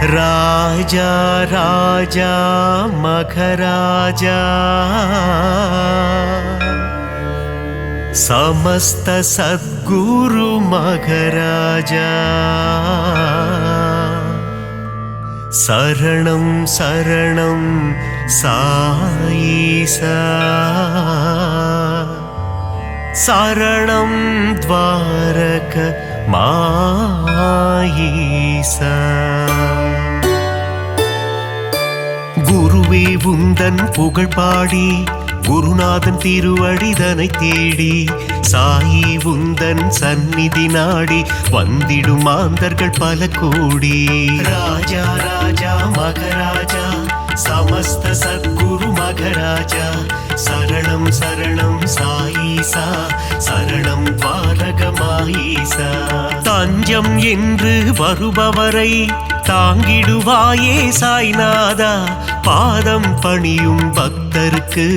राजा राजा मखराजा समस्त सद्गुरु मखराजा शरणं शरणं साईसा शरणं द्वारक माईसा குருவே உந்தன் புகழ் பாடி குருநாதன் திருவடிதனை தேடி சாயி உந்தன் சந்நிதி நாடி வந்திடும் மாந்தர்கள் பல கோடி ராஜா ராஜா மகராஜா समस्त सद्गुरु मगराजा शरणं शरणं साईसा शरणं द्वारகமாயிசா தஞ்சம் என்று வருபவரை தாங்கிடுவாயே சாய்நாதா பாதம் பணியும் பக்தருக்கு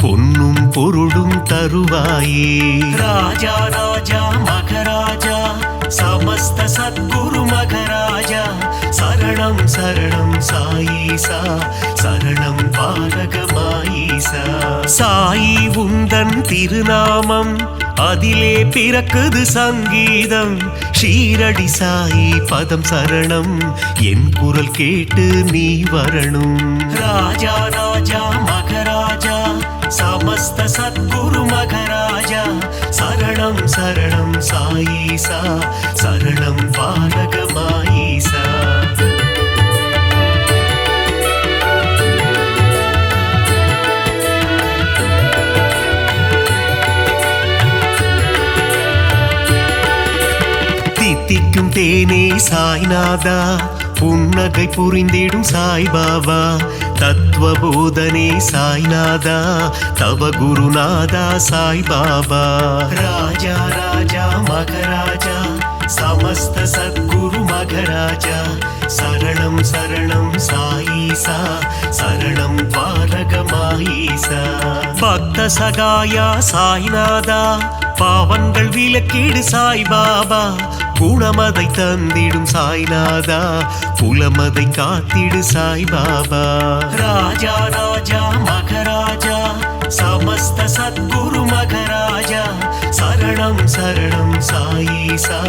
பொன்னும் பொருளும் தருவாயே ராஜா ராஜா மகராஜா समस्त सद्गुरु मगराजा शरणं शरणं साईसा शरणं द्वारகமாயிசா சாயி உந்தன் திருநாமம் அதிலே பிறக்குது சங்கீதம் ஷீரடி சாயி பதம் சரணம் என் குரல் கேட்டு நீ வரணும் ராஜா ராஜா மகராஜா समस्त सद्गुरु मगराजा शरणं शरणं साईसा शरणं द्वारகமாயிசா தித்திக்கும் தேனே சாய்நாதா புன்னகை புரிந்திடும் சாய்பாபா தத்துவபோதனே சாய்நாதா தவ குருநாதா சாய்பாபா ராஜா ராஜா மகராஜா समस्त सद्गुरु मगराजा शरणं शरणं साईसा शरणं द्वारகமாயிசா பக்த சகாயா சாய்நாதா பாவங்கள் விலக்கிடு சாய்பாபா குணமதை தந்திடும் சாய்நாதா குலமதை காத்திடு சாய்பாபா ராஜா ராஜா மகராஜா समस्त सद्गुरु मगराजा शरणं शरणं साईसा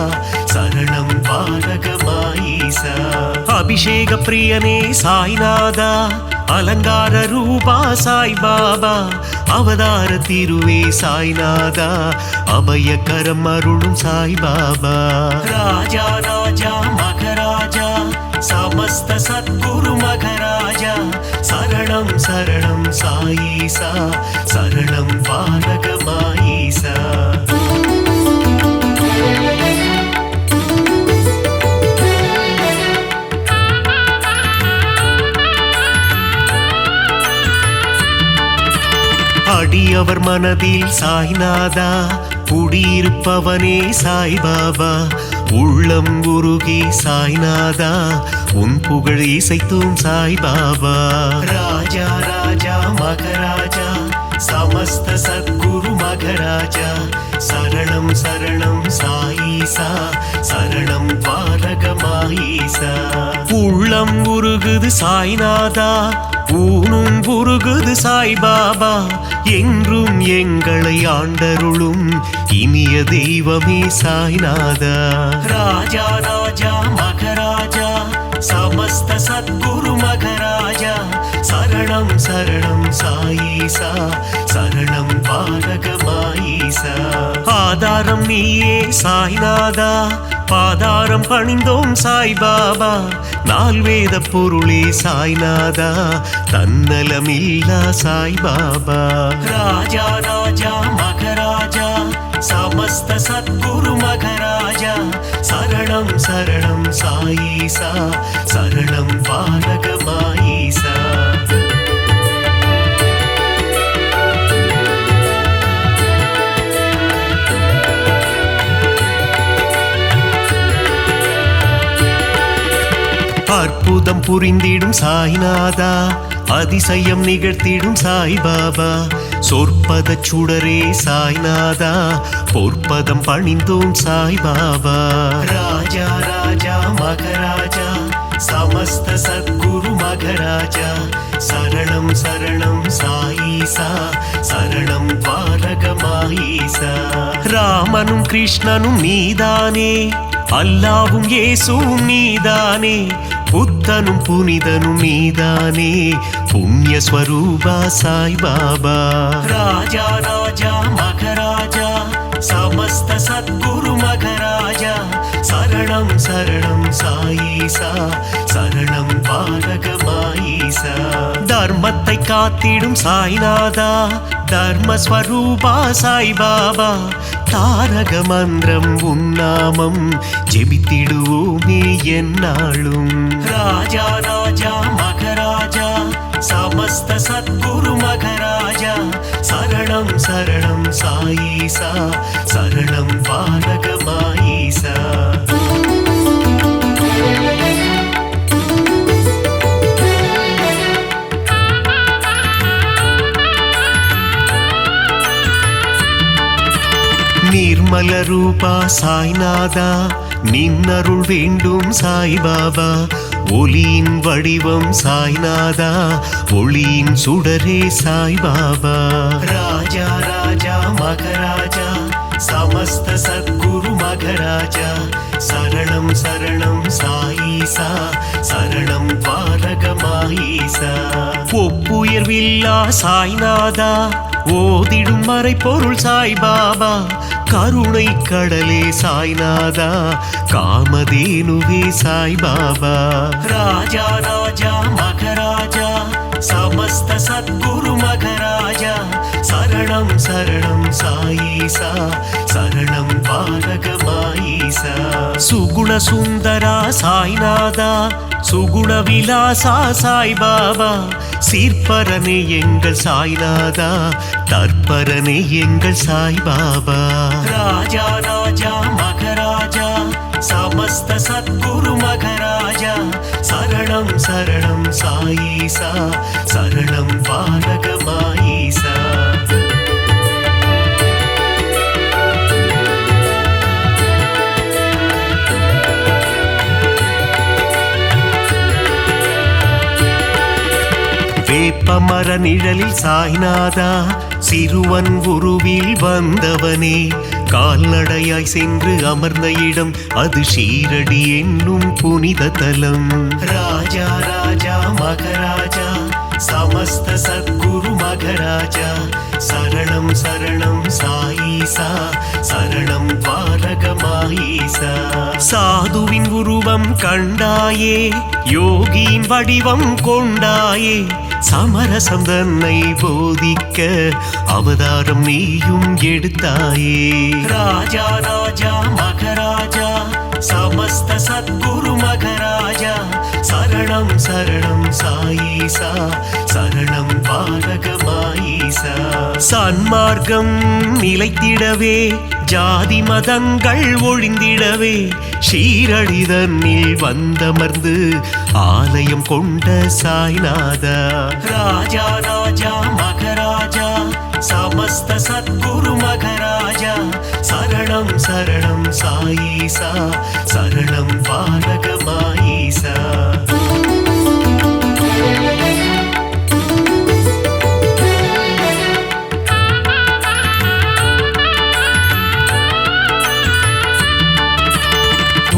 शरणं द्वारகமாயிசா அபிஷேக பிரியனே சாய்நாதா அலங்கார ரூபா சாய்பாபா அவதார திருவே சாய்நாதா அபயகரம் அருளும் சாய்பாபா ராஜா ராஜா மகராஜா समस्त सद्गुरु मगराजा शरणं शरणं साईसा शरणं द्वारகமாயிசா அடியவர் மனதில் சாய்நாதா குடியிருப்பவனே சாய்பாபா உள்ளம் உருகி சாய்நாதா உன் புகழ் இசைத்தும் சாய்பாபா ராஜா ராஜா மகராஜா समस्त सद्गुरु मगराजा शरणं शरणं साईसा शरणं द्वारகமாயிசா உள்ளம் உருகுது சாய்நாதா ஊனும் உருகுது சாய்பாபா என்றும் எங்களை ஆண்டருளும் இனிய தெய்வமே சாய்நாதா ராஜா ராஜா மகராஜா समस्त सद्गुरु मगराजा शरणं शरणं साईसा शरणं द्वारகமாயிசா ஆதாரம் நீயே சாய்நாதா பாதாரம் பணிந்தோம் சாய்பாபா நால்வேத பொருளே சாய்நாதா தன்னலமில்லா சாய்பாபா ராஜா ராஜா மகராஜா समस्त सद्गुरु मगराजा शरणं शरणं साईसा शरणं द्वारகமாயிசா அற்புதம் புரிந்திடும் சாய்நாதா அதிசயம் நிகழ்த்திடும் சாய்பாபா சொற்பத சுடரே சாய்நாதா பொற்பதம் பணிந்தோம் சாய்பாபா ராஜா ராஜா மகராஜா समस्त सद्गुरु मघराजा शरणं शरणं साईसा शरणं द्वारकमाईसा ராமனும் கிருஷ்ணனும் நீதானே அல்லாவும் இயேசுவும் நீதானே புத்தனும் புனிதனும் நீதானே புண்ணிய ஸ்வரூபா சாய் பாபா ராஜா ராஜா மகராஜா समस्त सद्गुरु मघराजा शरणं शरणं साईसा शरणं द्वारकमाईसा தர்மத்தை காத்திடும் சாய்நாதா தர்மஸ்வரூபா சாய் பாபா தாரக மந்திரம் உன்னாமம் ஜெபித்திடுவோமே என்னாலும் ராஜா ராஜா மகராஜா समस्त सद्गुरु मघराजा शरणं शरणं साईसा शरणं द्वारकमाईसा निर्मल रूपा साईनादा निन्नरुள் வேண்டும் சாய் பாபா ஒளியின் வடிவம் சாய்நாதா ஒளியின் சுடரே சாய் பாபா ராஜா ராஜா மகராஜா समस्त सद्गुरु मघराजा शरणं शरणं साईसा शरणं द्वारकमाईसा ஒப்புயர்வில்லா சாய்நாதா ஓதிடும் மறை பொருள் சாய் பாபா கருணை கடலே சாய்நாதா காமதேனுவே சாய் பாபா ராஜா ராஜா மகராஜா समस्त सद्गुरु मघराजा शरणं शरणं साईसा शरणं द्वारकमाईसा सुगुण सुंदरा साईनादा सुगुण विलासा साई बाबा சீர்பரனே எங்கள் சாய்நாதா தற்பரனே எங்கள் சாய் பாபா ராஜா ராஜா மகராஜா समस्त सद्गुरु मघराजा शरणं शरणं साईसा शरणं द्वारकमाईसा வேப்பமர நிழலில் சாய்நாதா சிறுவன் உருவில் வந்தவனே கால்நடையாய் சென்று அமர்ந்த இடம் அது ஷீரடி என்னும் புனித தலம் ராஜா ராஜா மகராஜா समस्त सद्गुरु मघराजा शरणं शरणं साईसा शरणं द्वारकमाईसा சாதுவின் உருவம் கண்டாயே யோகியின் வடிவம் கொண்டாயே சமரசம் தன்னை போதிக்க அவதாரம் நீயும் எடுத்தாயே ராஜா ராஜா மகராஜா समस्त सद्गुरु मघराजा शरणं शरणं साईसा शरणं द्वारकमाईसा சன்மார்க்கம் நிலைத்திடவே ஜாதி மதங்கள் ஒழிந்திடவே ஷீரடி தன்னில் வந்தமர்ந்து ஆலயம் கொண்ட சாய்நாதா ராஜா ராஜா மகராஜா समस्त सद्गुरु मघराजा शरणं शरणं साईसा शरणं द्वारकमाईसा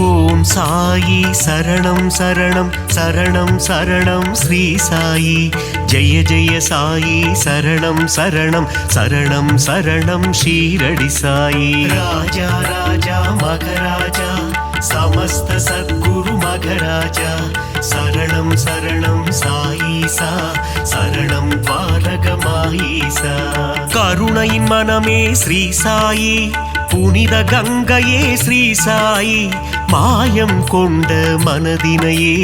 ஓம் சாயி சரணம் சரணம் சரணம் சரணம் ஸ்ரீ சாயி ஜெய ஜெய சாயி சரணம் சரணம் சரணம் சரணம் ஷீரடி சாயி ராஜா ராஜா மகராஜா समस्त सद्गुरु मघराजा शरणं शरणं साईसा शरणं द्वारकमाईसा கருணையின் மனமே ஸ்ரீ சாயி புனித கங்கையே ஸ்ரீ சாயி மாயம் கொண்ட மனதினையே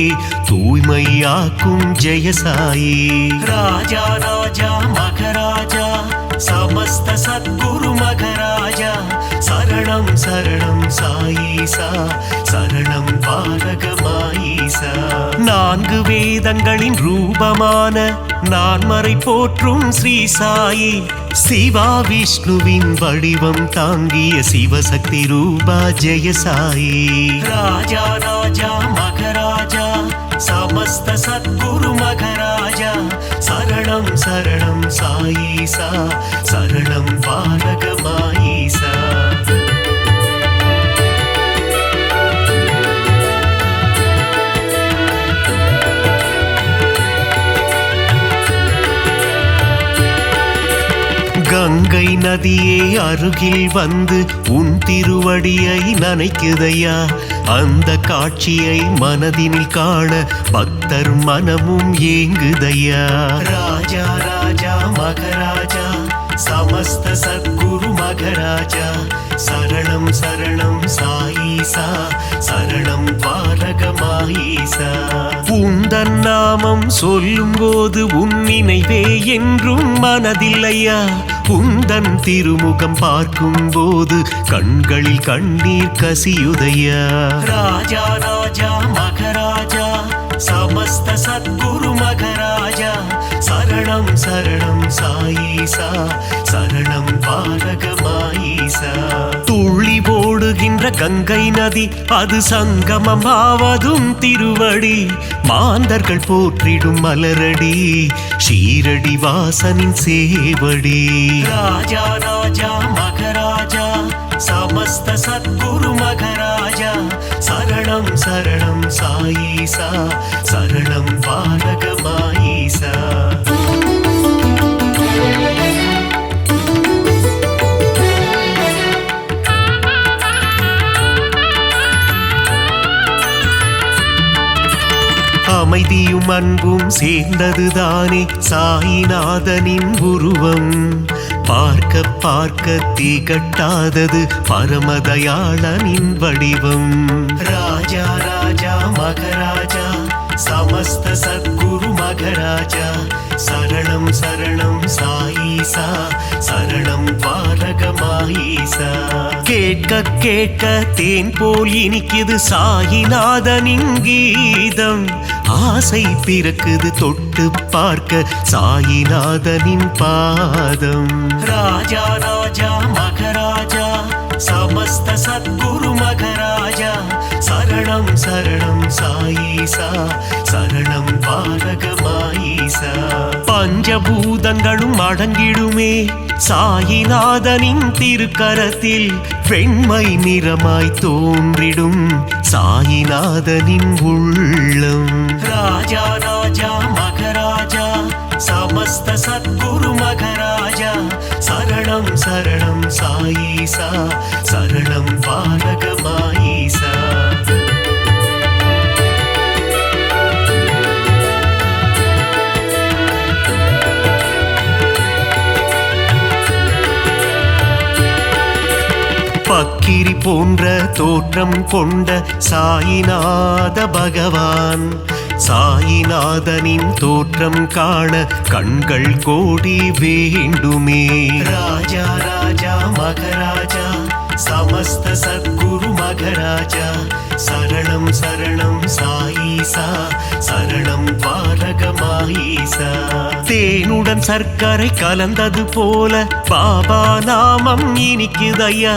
தூய்மையாக்கும் ஜெய சாயி ராஜா ராஜா மகராஜா समस्त सद्गुरु मघराजा शरणं शरणं साईसा शरणं द्वारकमाईसा நான்கு வேதங்களின் ரூபமான நான்மறை போற்றும் ஸ்ரீ சாயி சிவா விஷ்ணுவின் வடிவம் தாங்கிய சிவசக்தி ரூபா ஜெய சாயி ராஜா ராஜா மகராஜா समस्त सद्गुरु मघराजा शरणं शरणं साईसा शरणं पालक माईसा கங்கை நதியே அருகில் வந்து உன் திருவடியை நனைக்குதையா அந்த காட்சியை மனதினில் காண பக்தர் மனமும் ஏங்குதையா ராஜா ராஜா மகராஜா समस्त सद्गुरु मघराजा शरणं शरणं साईसा शरणं पालक माईसा உந்தன் நாமம் சொல்லும் போது உன் நினைவே என்றும் மனதில்லையா உந்தன் திருமுகம் பார்க்கும் போது கண்களில் கண்ணீர் கசியுதையா ராஜா ராஜா மகராஜா समस्त सद्गुरु मघराजा शरणं शरणं साईसा शरणं पालक माईसा துள்ளி ஓடுகின்ற கங்கை நதி அது சங்கமம் ஆவதும் திருவடி மாந்தர்கள் போற்றிடும் மலரடி ஷீரடி வாசனின் சேவடி ராஜா ராஜா மகராஜா समस्त सद्गुरु मघराजा शरणं शरणं साईसा शरणं पालक माईसा அமைதியும் அன்பும் சேர்ந்ததுதானே சாயிநாதனின் உருவம் பார்க்க பார்க்க திகட்டாதது பரமதயாளனின் வடிவம் ராஜா ராஜா மகராஜா समस्त सद्गुरु मघराजा शरणं शरणं साईसा शरणं पालक माईसा கேட்க கேட்க தேன் போல் இனிக்குது சாயிநாதனின் கீதம் ஆசை பிறக்குது தொட்டு பார்க்க சாயிநாதனின் பாதம் ராஜா ராஜா மகராஜா समस्त सद्गुरु मघराजा शरणं शरणं साईसा शरणं पालक माईसा பஞ்சபூதங்களும் அடங்கிடுமே சாயிநாதனின் திருக்கரத்தில் வெண்மை நிறமாய் தோன்றிடும் சாயிநாதனின் உள்ளம் ராஜா ராஜா மகராஜா समस्त सद्गुरु मघराजा शरणं शरणं साईसा शरणं पालक माईसा பக்கிரி போன்ற தோற்றம் கொண்ட சாயிநாத பகவான் சாயிநாதனின் தோற்றம் காண கண்கள் கோடி வேண்டுமே ராஜா ராஜா மகராஜா समस्त सद्गुरु मघराजा शरणं शरणं साईसा शरणं पालक माईसा தேனுடன் சர்க்கரை கலந்தது போல பாபா நாமம் இனிக்குதையா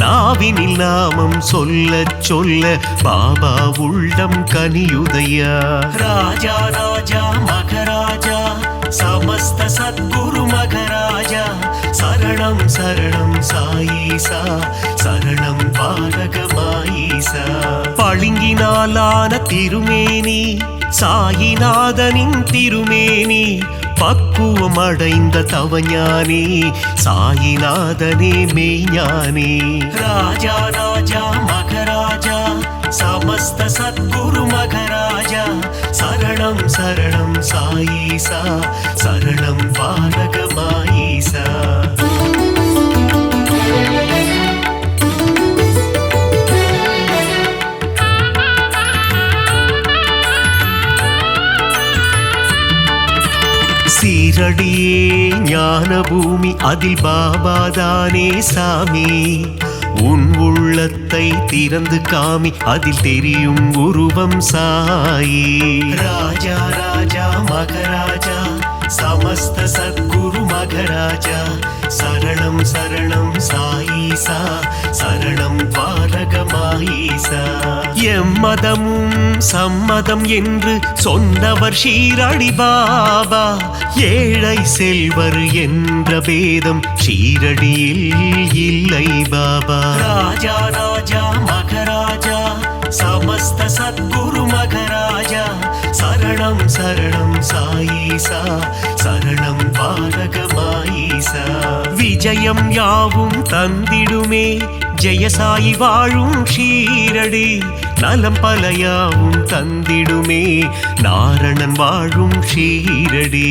நாவினில் நாமம் சொல்ல சொல்ல பாபா உள்ளம் கனியுதையா ராஜா ராஜா மகராஜா समस्त सद्गुरु मघराजा शरणं शरणं साईसा शरणं पालक माईसा பளிங்கினாலான திருமேனி சாயிநாதனின் திருமேனி பக்குவம் அடைந்த தவஞானி சாயிநாதனே மெய்ஞானி ராஜா ராஜா மகராஜா समस्त सद्गुरु मघराजा शरणं शरणं साईसा शरणं पालक माईसा சீரடியே ஞான பூமி அதில் பாபாதானே சாமி உன் உள்ளத்தை திறந்து காமி அதில் தெரியும் உருவம் சாயி ராஜா ராஜா மகராஜா समस्त सद्गुरु मघराजा शरणं शरणं साईसा शरणं द्वारகமாயீசா எம்மதமும் சம்மதம் என்று சொன்னவர் ஷீரடி பாபா ஏழை செல்வர் என்ற பேதம் ஷீரடியில் இல்லை பாபா ராஜா ராஜா மகராஜா समस्त सद्गुरु मघराजा शरणं शरणं साईसा शरणं द्वारகமாயீசா விஜயம் யாவும் தந்திடுமே ஜெயசாயி வாழும் ஷீரடி நலம் பலயாவும் தந்திடுமே நாரணன் வாழும் ஷீரடி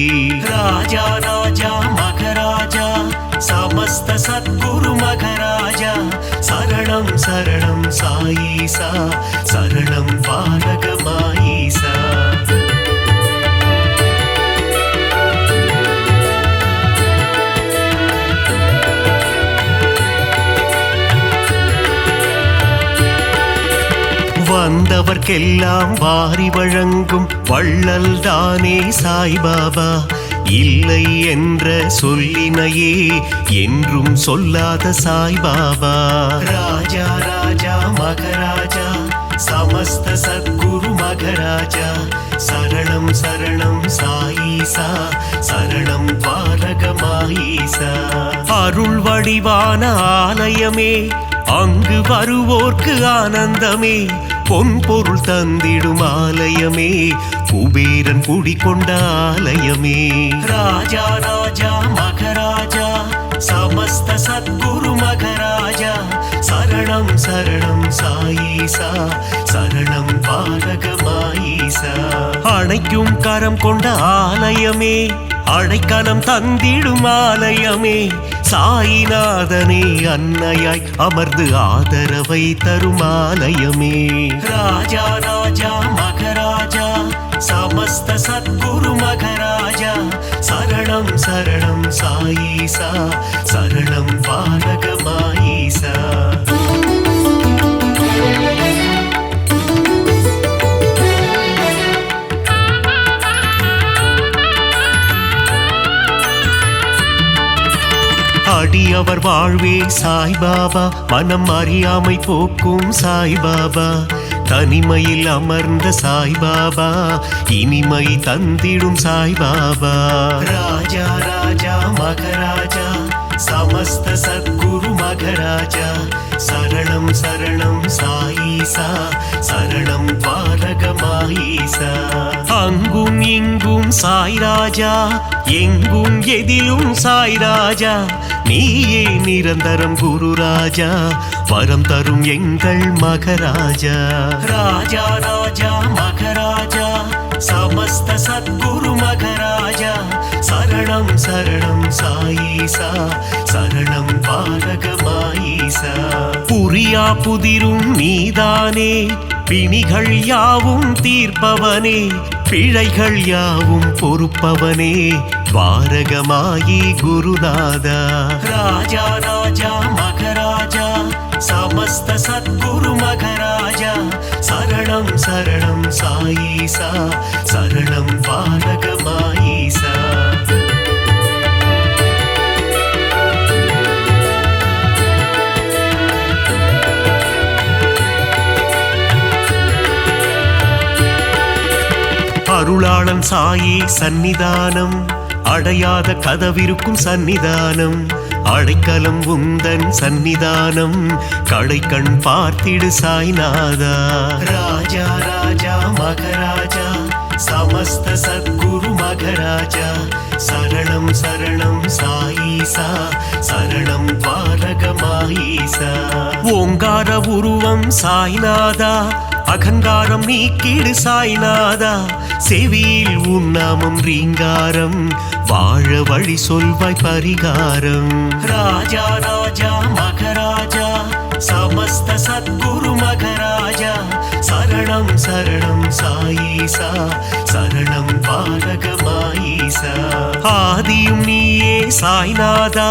ராஜா ராஜா மகராஜா समस्त सद्गुरु मघराजा शरणं शरणं साईसा शरणं द्वारகமாயீசா வந்தவர்க்கெல்லாம் வாரி வழங்கும் வள்ளல் தானே சாய்பாபா இல்லை என்ற சொல்லினையே என்றும் சொல்லாத சாய்பாபா ராஜா ராஜா மகராஜா समस्त सद्गुरु मघराजा शरणं शरणं साईसा शरणं द्वारகமாயீசா அருள் வடிவான ஆலயமே அங்கு வருவோர்க்கு ஆனந்தமே பொன் பொருள் தந்திடும் ஆலயமே குபேரன் குடிகொண்ட ஆலயமே ராஜா ராஜா மகராஜா समस्त सद्गुरु मघराजा शरणं शरणं साईसा शरणं द्वारகமாயீசா அணைக்கும் கரம் கொண்ட ஆலயமே அடைக்கலம் தந்திடும் ஆலயமே சாயிநாதனே அன்னையாய் அமர்ந்து ஆதரவை தரும் ஆலயமே ராஜா ராஜா மகராஜா समस्त सद्गुरु मघराजा शरणं शरणं साईसा शरणं द्वारகமாயீசா அடியவர் வாழ்வே சாய்பாபா மனம் அறியாமை போக்கும் சாய்பாபா தனிமையில் அமர்ந்த சாய்பாபா இனிமை தந்திடும் சாய்பாபா ராஜா ராஜா மகராஜா समस्त सद्गुरु मघराजा शरणं शरणं साईसा शरणं द्वारகமாயீசா அங்கும் இங்கும் சாய் ராஜா எங்கும் எதிலும் சாய் ராஜா நீயே நிரந்தரம் குரு ராஜா வரம் தரும் எங்கள் மகராஜா ராஜா ராஜா மகராஜா समस्त सद्गुरु मघराजा शरणं शरणं साईसा शरणं द्वारகமாயீசா புரியா புதிரும் நீதானே பிணிகள் யாவும் தீர்ப்பவனே பிழைகள் யாவும் பொறுப்பவனே द्वारகமாயி குருநாதா ராஜா ராஜா மகராஜா समस्त सद्गुरु मघराजा शरणं शरणं साईसा शरणं द्वारகமாயீசா அருளாளன் சாயி சந்நிதானம் அடையாத கதவிருக்கும் சந்நிதானம் அடைக்கலம் உந்தன் சந்நிதானம் கடைக்கண் பார்த்திடு சாய்நாதா ராஜா ராஜா மகராஜா समस्त सद्गुरु मघराजा शरणं शरणं साईसा शरणं द्वारகமாயீசா ஓங்கார உருவம் சாய்நாதா அகங்காரம் நீக்கிடு சாய்நாதா செவியில் உன்னாமம் ரீங்காரம் வாழ வழி சொல்வாய் பரிகாரம் ராஜா ராஜா மகராஜா समस्त सद्गुरु मघराजा शरणं शरणं साईसा शरणं द्वारகமாயீசா ஆதியும் நீயே சாய்நாதா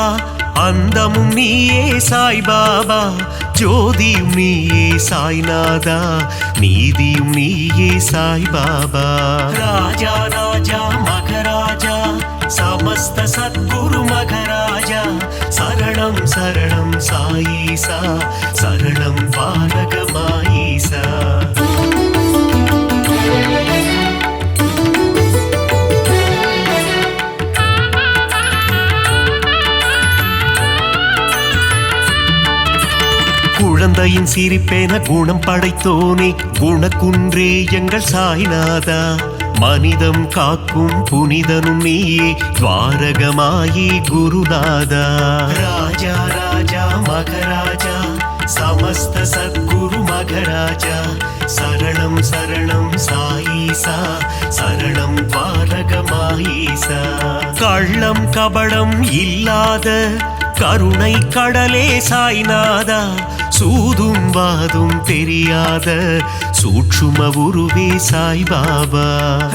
அந்தமும் நீயே சாய்பாபா ஜோதியும் நீயே சாய்நாதா நீதியும் நீயே சாய்பாபா ராஜா ராஜா மகராஜா समस्त सद्गुरु मघराजा शरणं शरणं साईसा शरणं पालकमाईसा குழந்தையின் சிரிப்பேன குணம் படைத்தோனே குணக்குன்றே எங்கள் சாய்நாதா மனிதம் காக்கும் புனிதனும் நீயே துவாரகமாயி குருநாதா ராஜா ராஜா மகராஜா समस्त सद्गुरु मघराजा शरणं शरणं साईसा शरणं द्वारकमाईसा कள்ளம் கபடம் இல்லாத கருணை கடலே சாய்நாதா சூதும் வாதும் தெரியாத சூட்சும உருவே சாய்பாபா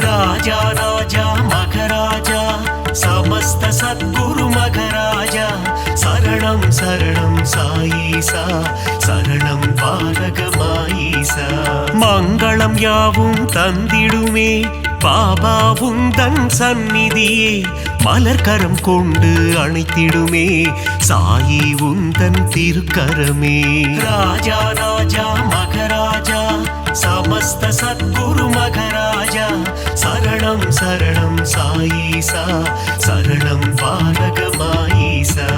ராஜா ராஜா மகராஜா समस्त सद्गुरु मघराजा शरणं शरणं साईसा शरणं पालकमाईसा மங்களம் யாவும் தந்திடுமே பாபா உந்தன் சந்நிதியே மலர்கரம் கொண்டு அணைத்திடுமே சாயி உந்தன் திருக்கரமே ராஜா ராஜா மகராஜா समस्त सद्गुरु मघराजा शरणं शरणं साईसा शरणं पालकमाईसा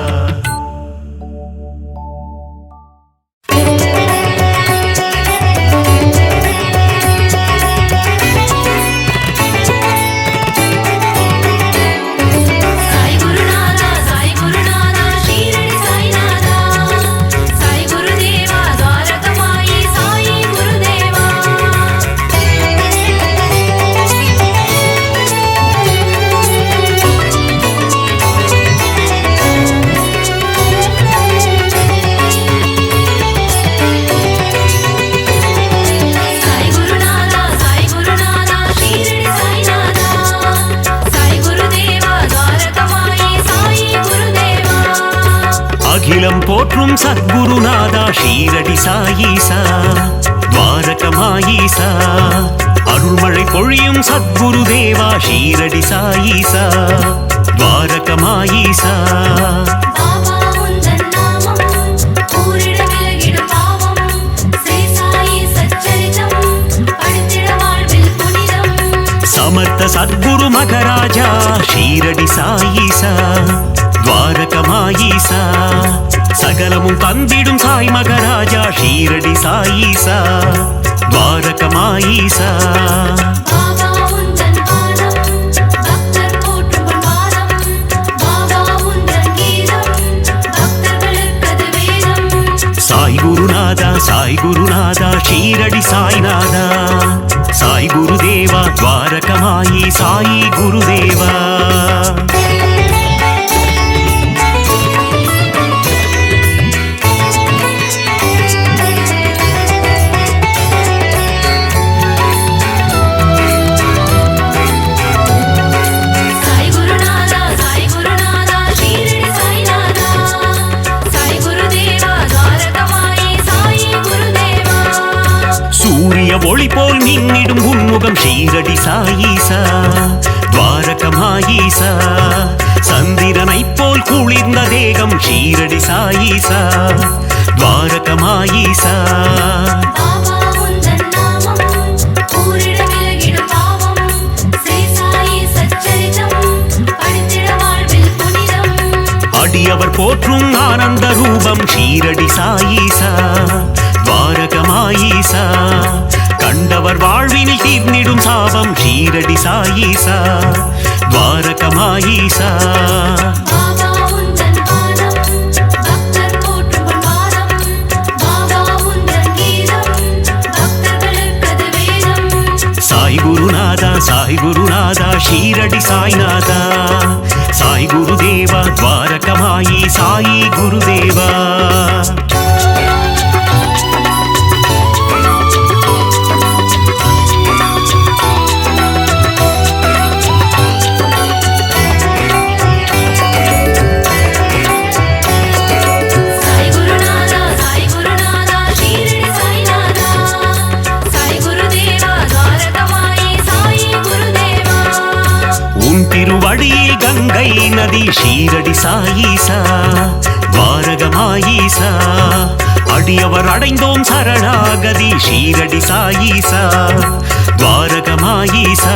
அகிலம் போற்றும் சத்குருநாதா ஷீரடி சாயீசா துவாரகமாயீசா அருள்மழை பொழியும் சத்குரு தேவா ஷீரடி சாயீசா துவாரகமாயீசா समर्थ सद्गुरु मघराजा ஷீரடி சாயீசா द्वारकमायीसा சகலமும் தந்திடும் சாய் மகராஜா ஷீரடி சாயீசா द्वारकमायीसा சாய் குருநாதா ஷீரடி சாய்நாதா சாய் குருதேவா द्वारकमायी சாயி குருதேவா ஒளி போல் மின்னிடும் உன்முகம் ஷீரடி சாயீசா துவாரகமாயீசா சந்திரனை போல் குளிர்ந்த தேகம் ஷீரடி சாயீசா துவாரகமாயீசா அடியவர் போற்றும் ஆனந்த ரூபம் ஷீரடி சாயீசா துவாரகமாயீசா கண்டவர் வாழ்வினில் தீர்ந்திடும் சாபம் ஷீரடி சாயீசா துவாரகமாயீசா சாய் குருநாதா ஷீரடி சாய்நாதா சாய் குருதேவா துவாரகமாயி சாயி குருதேவா திருவடியில் கங்கை ஷீரடி சாயீசா துவாரகமாயீசா அடியவர் அடைந்தோம் சரணாகதி ஷீரடி சாயீசா துவாரகமாயீசா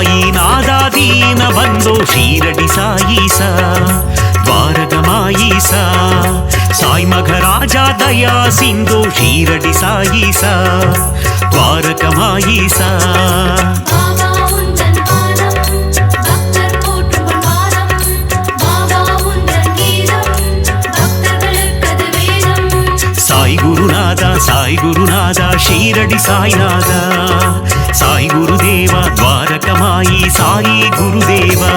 சாயிநாதாதீன பந்தோ ஷீரடி சாயீசா துவாரகமாயீசா சாய் மகராஜா தயா சிந்தோ ஷீரடி சாயீசா துவாரகமாயீசா சாய் குருநாதா ஷீரடி சாய்நாதா சாய் குருதேவா துவாரகமாயி சாயி குருதேவா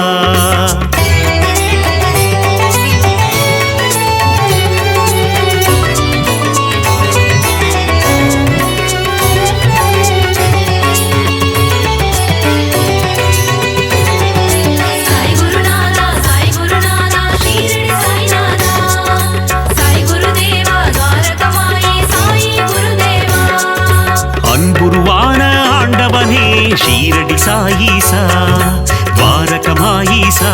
ஷீரடி சாயீசா துவாரகமாயீசா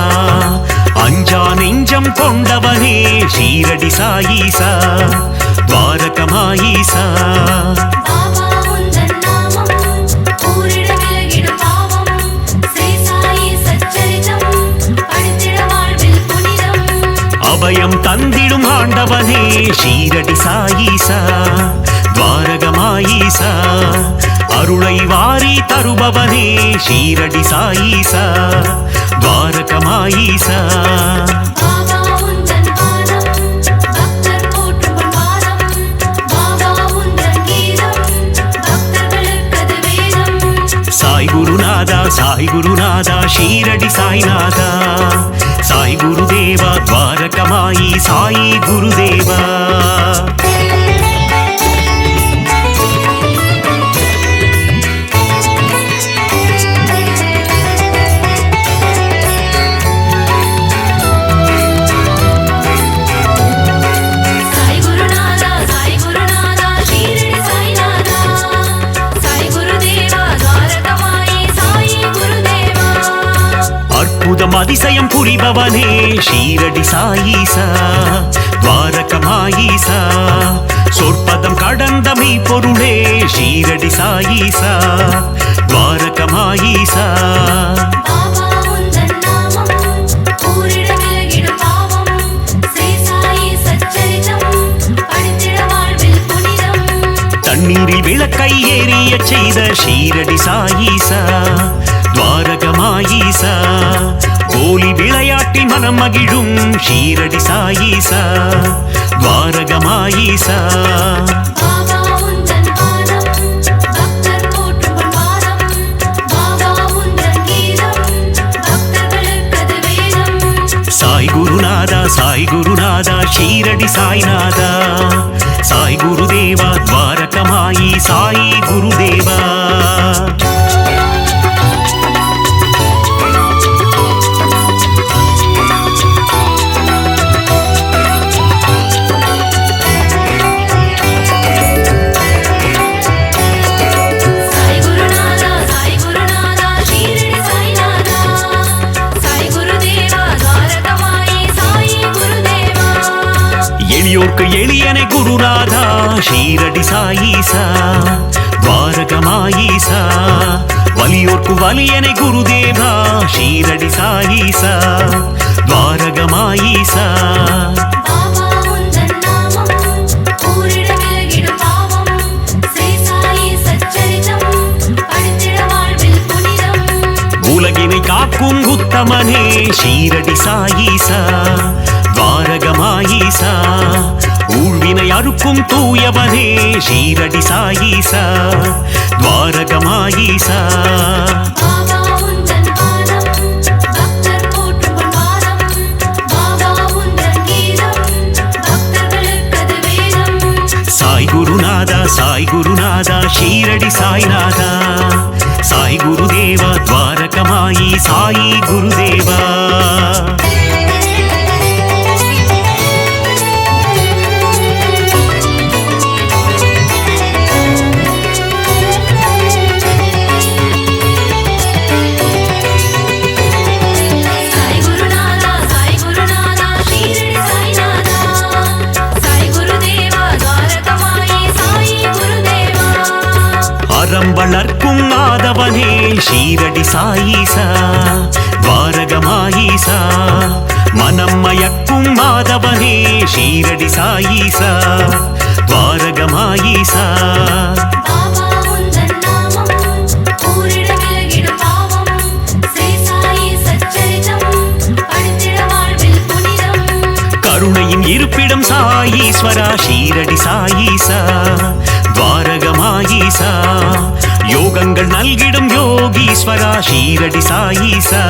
அஞ்சா நெஞ்சம் கொண்டவனே ஷீரடி சாயீசா துவாரகமாயீசா அபயம் தந்திடும் ஆண்டவனே ஷீரடி சாயீசா துவாரகமாயீசா அருளை வாரி தருபவனே ஷீரடி சாயீசா துவாரகமாயீசா சாய் குருநாதா ஷீரடி சாய்நாதா சாய் குருதேவா துவாரகமாயி சாயி குருதேவா அதிசயம் புரிபவனே ஷீரடி சாயீசா துவாரகமாயீசா சொற்பதம் கடந்த மெய்ப்பொருளே ஷீரடி சாயீசா துவாரகமாயீசா தண்ணீரில் விளக்கை ஏறிய செய்த ஷீரடி சாயீசா துவாரகமாயீசா கோலி விளையாட்டி மனம் மகிழும் ஷீரடி சாயீசா துவாரகமாயீசா சாய் குருநாதா ஷீரடி சாய்நாதா சாய் குருதேவா துவாரகமாயி சாயி குருதேவா எளியனை குருநாதா ஷீரடி சாயீசா துவாரகமாயீசா வலியோர்க்கு வலியனை குருதேவா ஷீரடி சாயீசா துவாரகமாயீசா உலகினை காக்கும் உத்தமனே ஷீரடி சாயீசா துவாரகமாயீசா ஊழ்வினை அறுக்கும் தூயவனே ஷீரடி சாயீசா துவாரகமாயீசா சாய் குருநாதா ஷீரடி சாய்நாதா சாய் குருதேவா துவாரகமாயி சாயி குருதேவா ஷீரடி சாயீசா துவாரகமாயீசா மனம் மயக்கும் மாதவனே ஷீரடி சாயீசா துவாரகமாயீசா கருணையின் இருப்பிடம் சாயீஸ்வரா ஷீரடி சாயீசா துவாரகமாயீசா யோகங்கள் நல்கிடும் யோகீஸ்வரா ஷீரடி சாயீசா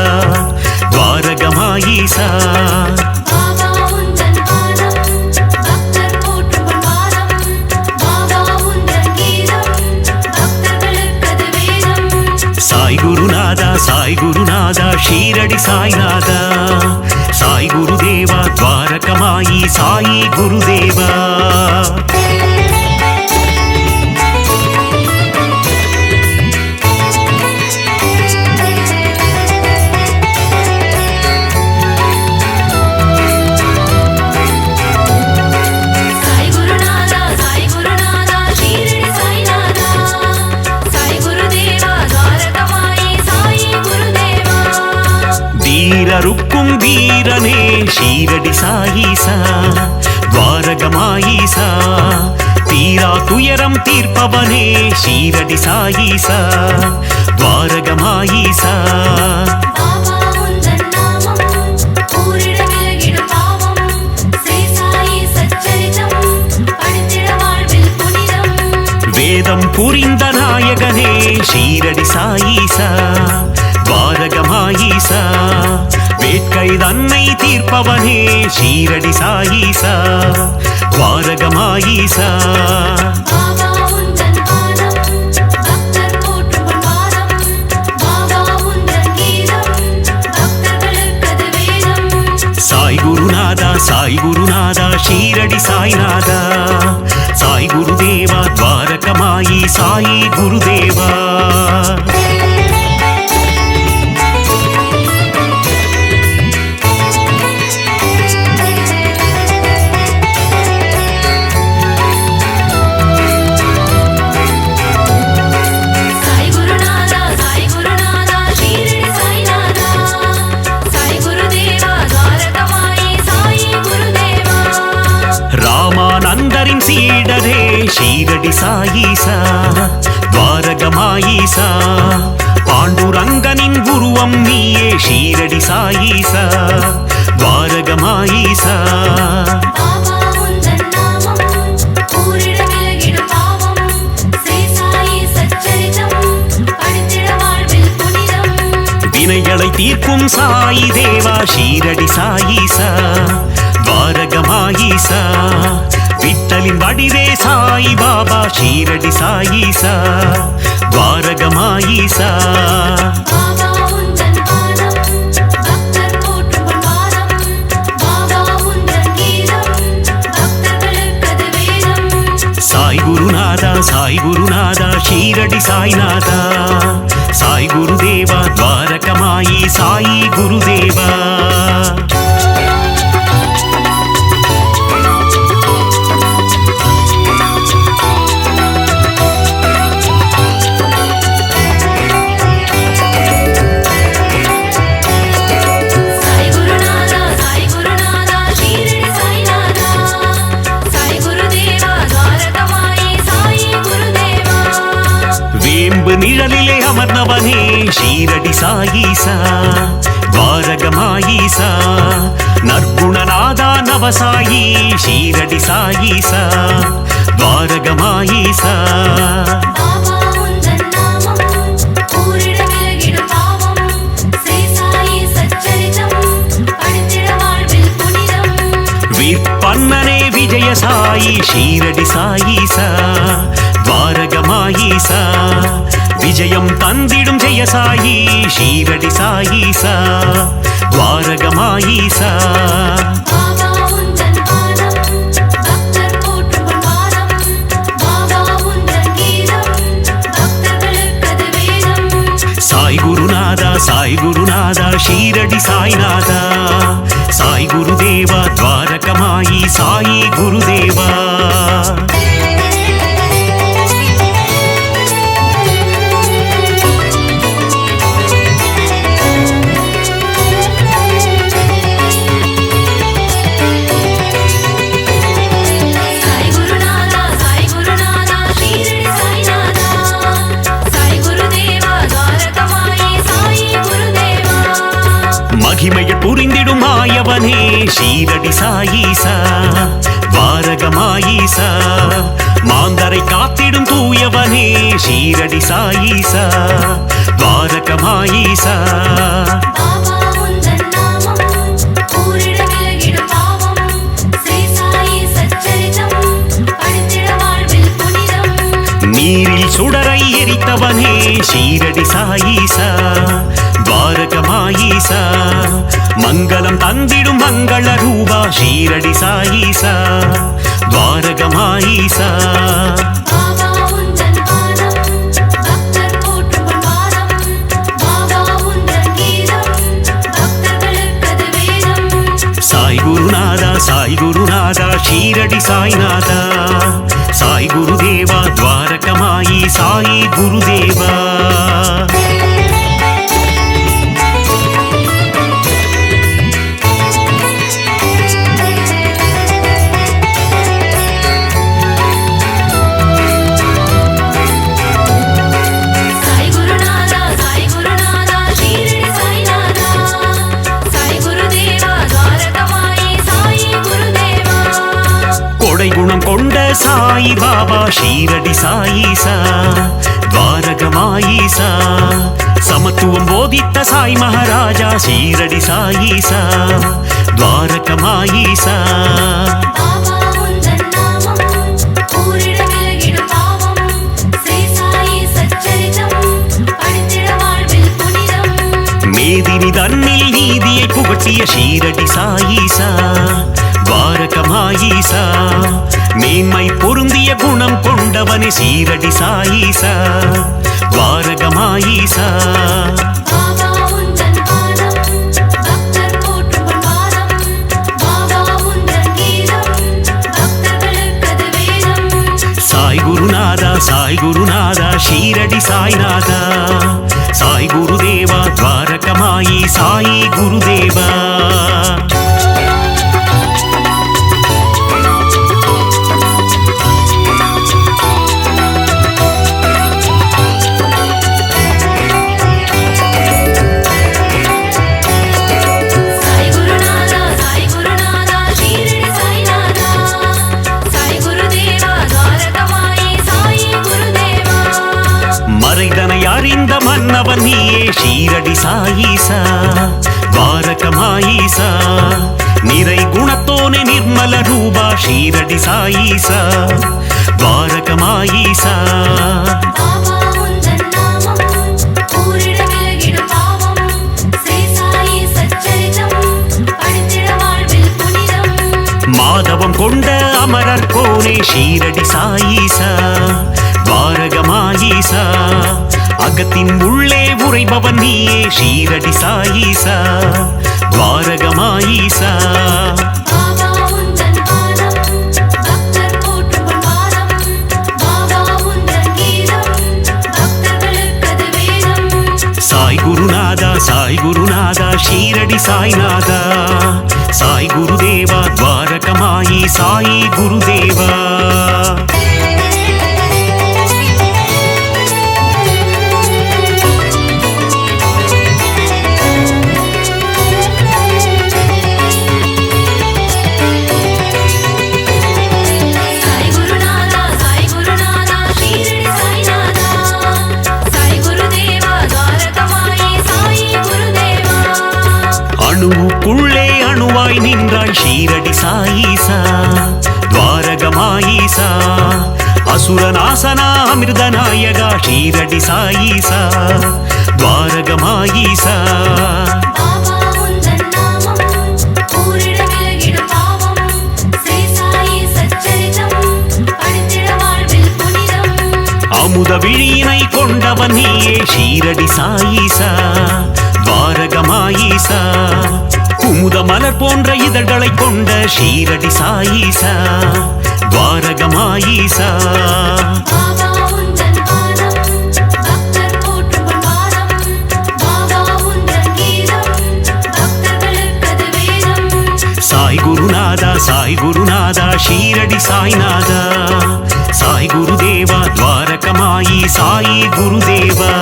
துவாரகமாயீசா சாய் குருநாதா சாய் குருநாதா ஷீரடி சாய்நாதா சாய் குருதேவா துவாரகமாயி சாயி குருதேவா வீரருக்கும் வீரனே ஷீரடி சாயீசா துவாரகமாயீசா தீரா துயரம் தீர்ப்பவனே ஷீரடி சாயீசா துவாரகமாயீசா வேதம் புரிந்த நாயகனே ஷீரடி சாயீசா துவாரகமாயீசா வேட்கை தன்னை தீர்ப்பவனே ஷீரடி சாயீசா துவாரகமாயீசா சாய் குருநாதா சாய் குருநாதா ஷீரடி சாய்நாதா சாய் குருதேவா துவாரகமாயி சாயி குருதேவா ராமானந்தரின் சீடரே ஷீரடி சாயீசா துவாரகமாயீசா பாண்டுரங்கனின் குருவம் நீயே ஷீரடி சாயீசா துவாரகமாயீசா வினைகளை தீர்க்கும் சாயி தேவா ஷீரடி சாயீசா துவாரகமாயீசா விட்டலின் வடிவே சாய் பாபா ஷீரடி சாயீசா துவாரகமாயீசா சாய் குருநாதா சாய் குருநாதா ஷீரடி சாய்நாதா சாய் குருதேவா துவாரகமாயி சாயி குருதேவா நிழலிலே அமர்ந்தவனே ஷீரடி சாயீசா துவாரகமாயீசா நற்குணநாதா நவசாயி ஷீரடி சாயீசா துவாரகமாயீசா விற்பன்னனே விஜய சாயி ஷீரடி சாயீசா துவாரகமாயீசா விஜயம் தந்திடும் ஜெய சாயி ஷீரடி சாயீசா துவாரகமாயீசா சாய் குருநாதா சாய் குருநாதா ஷீரடி சாய்நாதா சாய் குருதேவா துவாரகமாயி சாயி குருதேவா நிறைந்திடும் மாயவனே ஷீரடி சாயீசா துவாரகமாயீசா மாந்தரை காத்திடும் தூயவனே ஷீரடி சாயீசா துவாரகமாயீசா நீரில் சுடரை எரித்தவனே ஷீரடி சாயீசா துவாரகமாயீசா மங்களம் தந்திடும் மங்கள ரூபா ஷீரடி சாயீசா துவாரகமாயீசா சாய் குருநாதா சாய் குருநாதா ஷீரடி சாய்நாதா சாய் குருதேவா துவாரகமாயி சாயி குருதேவா குணம் கொண்ட சாயி பாபா ஷீரடி சாயீசா துவாரகமாயீசா சமத்துவம் போதித்த சாய் மகாராஜா ஷீரடி சாயீசா துவாரகமாயீசா மேதினி தன்னில் நீதியை புகட்டிய ஷீரடி சாயீசா துவாரகமாயீசா மேன்மை பொருந்திய குணம் கொண்டவனே ஷீரடி சாயீசா துவாரகமாயீசா சாய் குருநாதா சாய் குருநாதா ஷீரடி சாய்நாதா சாய் குருதேவா துவாரகமாயி சாயி குருதேவா அறிந்த மன்னவன் நீயே ஷீரடி சாயீசா துவாரகமாயீசா நிறை குணத்தோனே நிர்மல ரூபா ஷீரடி சாயீசா துவாரகமாயீசா மாதவம் கொண்ட அமரர் கோனே ஷீரடி சாயீசா துவாரகமாயீசா அகத்தின் உள்ளே உறைபவன் நீயே ஷீரடி சாயீசா துவாரகமாயீசா சாய் குருநாதா சாய் குருநாதா ஷீரடி சாய்நாதா சாய் குருதேவா துவாரகமாயி சாயி குருதேவா அணுவுக்குள்ளே அணுவாய் நின்றாய் ஷீரடி சாயீசா துவாரகமாயீசா அசுரநாசனா அமிர்தநாயகா ஷீரடி சாயீசா துவாரகமாயீசா அமுத விழியினை கொண்டவன் நீயே ஷீரடி சாயீசா துவாரகமாயீசா குமுத மலர் போன்ற இதழ்களை கொண்ட ஷீரடி சாயீசா துவாரகமாயீசா சாய் குருநாதா சாய் குருநாதா ஷீரடி சாய்நாதா சாய் குருதேவா துவாரகமாயி சாயி குருதேவா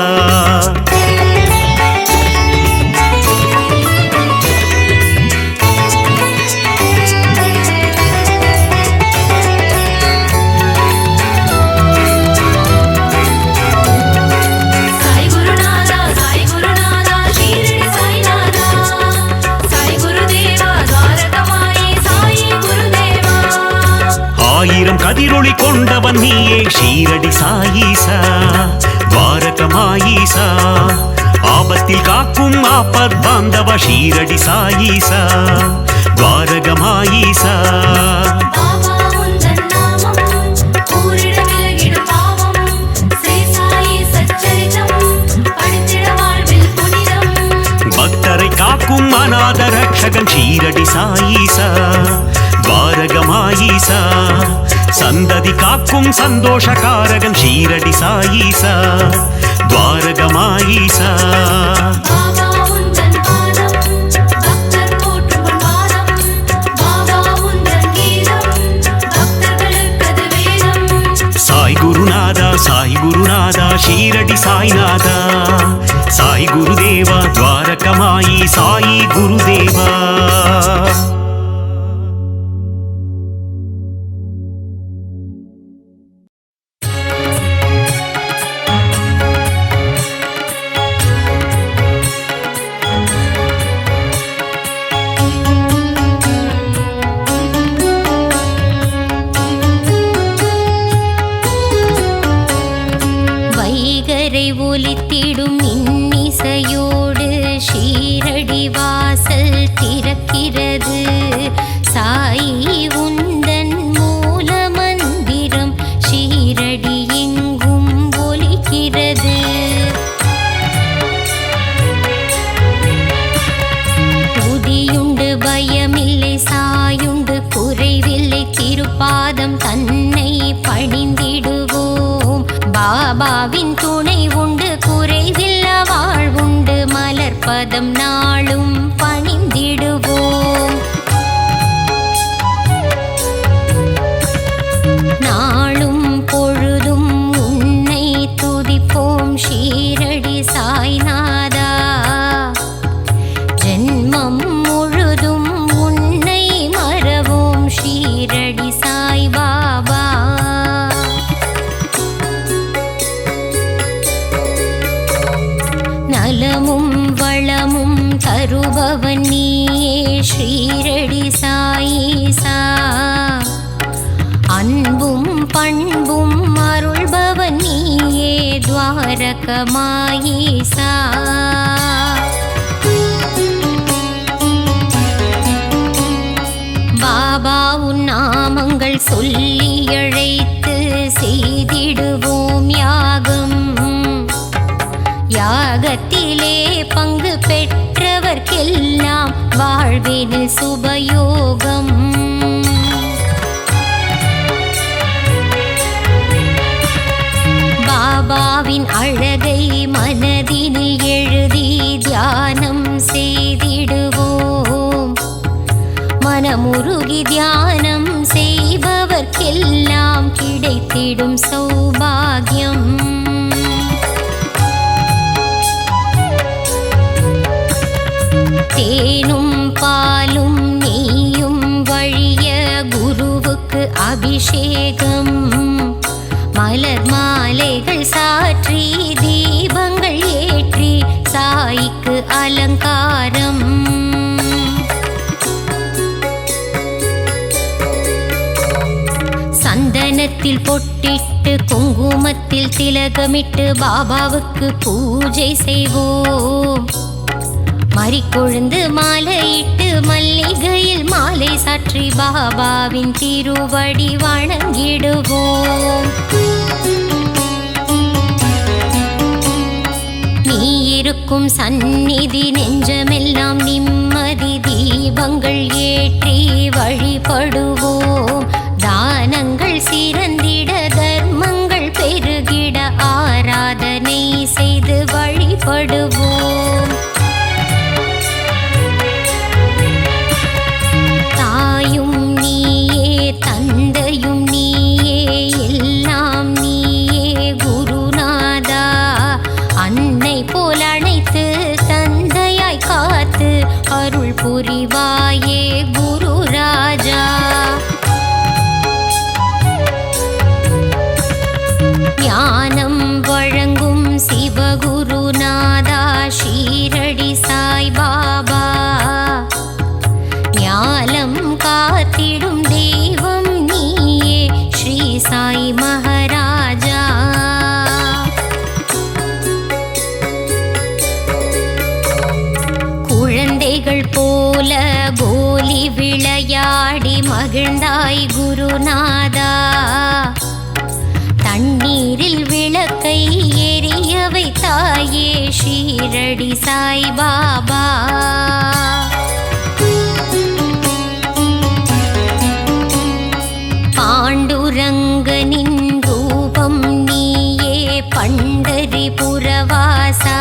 கதிரொளி கொண்டவன் நீயே ஷீரடி சாயீசா துவாரகமாயீசா ஆபத்தில் காக்கும் ஆபத் பாந்தவ ஷீரடி சாயீசா துவாரகமாயீசா பக்தரை காக்கும் அநாத ரட்சகன் ஷீரடி சாயீசா துவாரகமாயீசா சந்ததி காக்கும் சந்தோஷகாரகன் ஷீரடி சாயீசா துவாரகமாயீசா சாய் குருநாதா ஷீரடி சாய்நாதா சாய் குருதேவா துவாரகமாயி சாயி குருதேவா ஒலித்திடும் இன்னிசையோடு ஷீரடி வாசல் திறக்கிறது சாயி உந்தன் மூல மந்திரம் ஷீரடி எங்கும் ஒலிக்கிறது உதியுண்டு பயமில்லை சாயுண்டு குறைவில்லை திருப்பாதம் தன்னை பணிந்திடுவோம் பாபாவின் துணை உண்டு குறைவில்ல வாழ்வுண்டு மலர்பதம் நாளும் பணிந்திடுவோம் நாளும் பொழுதும் உன்னை துதிப்போம் ஷீரடி சாய்நாதா ஜென்மம் முழுதும் உன்னை மறவோம் ஷீரடி சாய் பாபா நலமும் வளமும் தருபவன் நீயே ஷீரடி சாயீசா அன்பும் பண்பும் அருள்பவன் நீயே துவாரகமாயீசா பாபா உன் நாமங்கள் சொல்லி அழைத்து செய்திடுவோம் யாகம் யாகத்திலே பங்கு பெற்றவர்க்கெல்லாம் வாழ்வினில் சுபயோகம் பாபாவின் அழகை மனதினில் எழுதி தியானம் செய்திடுவோம் மனமுருகி தியானம் செய்பவர்க்கெல்லாம் கிடைத்திடும் சௌபாகியம் தேனும் பாலும் நெய்யும் வழிய குருவுக்கு அபிஷேகம் மலர் மாலைகள் சாற்றி தீபங்கள் ஏற்றி சாய்க்கு அலங்காரம் சந்தனத்தில் பொட்டிட்டு குங்குமத்தில் திலகமிட்டு பாபாவுக்கு பூஜை செய்வோம் மறிக்கொழுந்து மாலையிட்டு மல்லிகையில் மாலை சாற்றி பாபாவின் திருவடி வணங்கிடுவோம் நீ இருக்கும் சந்நிதி நெஞ்சமெல்லாம் நிம்மதி தீபங்கள் ஏற்றி வழிபடுவோம் தானங்கள் சிறந்திட தர்மங்கள் பெருகிட ஆராதனை செய்து வழிபடுவோம் தாயும் நீயே தந்தையும் நீயே எல்லாம் நீயே குருநாதா அன்னை போல் அணைத்து தந்தையாய் காத்து அருள் புரிவாயே குரு ராஜா ஞானம் வழங்கும் சிவகுருநாதா ஷீரடி சாய் பாபா ஞானம் காத்திடும் தெய்வம் நீயே ஸ்ரீ வாழ்ந்தாய் குருநாதா. தண்ணீரில் விளக்கை எரிய வைத்தாயே ஷீரடி சாய்பாபா. பாண்டுரங்கனின் ரூபம் நீயே பண்டரிபுரவாசா.